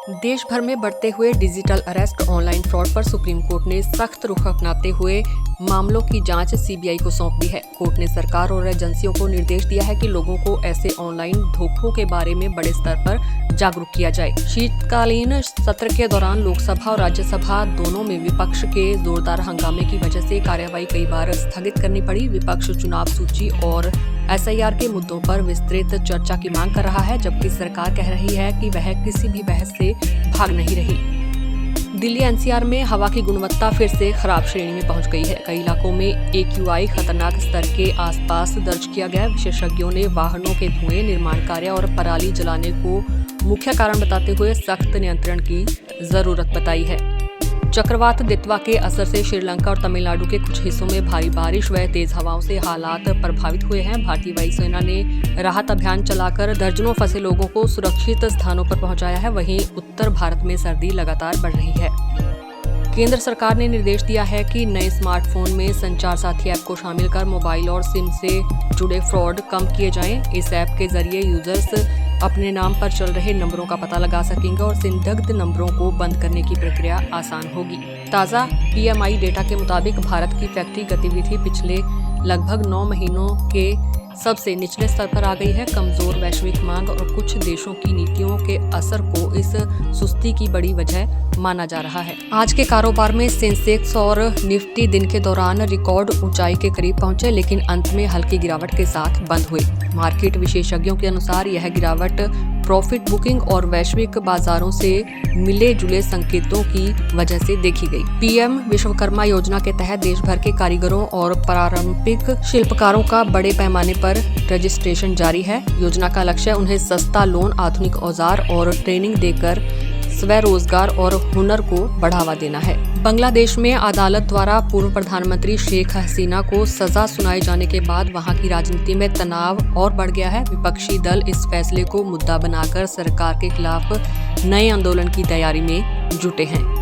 देश भर में बढ़ते हुए डिजिटल अरेस्ट, ऑनलाइन फ्रॉड पर सुप्रीम कोर्ट ने सख्त रुख अपनाते हुए मामलों की जांच सीबीआई को सौंप दी है। कोर्ट ने सरकार और एजेंसियों को निर्देश दिया है कि लोगों को ऐसे ऑनलाइन धोखों के बारे में बड़े स्तर पर जागरूक किया जाए। शीतकालीन सत्र के दौरान लोकसभा और राज्यसभा दोनों में विपक्ष के जोरदार हंगामे की वजह से कार्यवाही कई बार स्थगित करनी पड़ी। विपक्ष चुनाव सूची और एसआईआर के मुद्दों पर विस्तृत चर्चा की मांग कर रहा है, जबकि सरकार कह रही है कि वह किसी भी बहस से भाग नहीं रही। दिल्ली एनसीआर में हवा की गुणवत्ता फिर से खराब श्रेणी में पहुंच गई है। कई इलाकों में AQI खतरनाक स्तर के आसपास दर्ज किया गया। विशेषज्ञों ने वाहनों के धुएं, निर्माण कार्य और पराली जलाने को मुख्य कारण बताते हुए सख्त नियंत्रण की जरूरत बताई है। चक्रवात दितवा के असर से श्रीलंका और तमिलनाडु के कुछ हिस्सों में भारी बारिश व तेज हवाओं से हालात प्रभावित हुए हैं। भारतीय वायुसेना ने राहत अभियान चलाकर दर्जनों फंसे लोगों को सुरक्षित स्थानों पर पहुंचाया है। वहीं उत्तर भारत में सर्दी लगातार बढ़ रही है। केंद्र सरकार ने निर्देश दिया है कि नए स्मार्टफोन में संचार साथी ऐप को शामिल कर मोबाइल और सिम से जुड़े फ्रॉड कम किए जाएं। इस ऐप के जरिए यूजर्स अपने नाम पर चल रहे नंबरों का पता लगा सकेंगे और संदिग्ध नंबरों को बंद करने की प्रक्रिया आसान होगी। ताज़ा PMI डेटा के मुताबिक भारत की फैक्ट्री गतिविधि पिछले लगभग 9 महीनों के सबसे निचले स्तर पर आ गई है। कमजोर वैश्विक मांग और कुछ देशों की नीतियों के असर को इस सुस्ती की बड़ी वजह माना जा रहा है। आज के कारोबार में सेंसेक्स और निफ्टी दिन के दौरान रिकॉर्ड ऊंचाई के करीब पहुंचे, लेकिन अंत में हल्की गिरावट के साथ बंद हुए। मार्केट विशेषज्ञों के अनुसार यह गिरावट प्रॉफिट बुकिंग और वैश्विक बाजारों से मिले जुले संकेतों की वजह से देखी गई। PM विश्वकर्मा योजना के तहत देश भर के कारीगरों और पारंपरिक शिल्पकारों का बड़े पैमाने पर रजिस्ट्रेशन जारी है। योजना का लक्ष्य उन्हें सस्ता लोन, आधुनिक औजार और ट्रेनिंग देकर स्वरोजगार और हुनर को बढ़ावा देना है। बांग्लादेश में अदालत द्वारा पूर्व प्रधानमंत्री शेख हसीना को सजा सुनाए जाने के बाद वहां की राजनीति में तनाव और बढ़ गया है। विपक्षी दल इस फैसले को मुद्दा बनाकर सरकार के खिलाफ नए आंदोलन की तैयारी में जुटे हैं।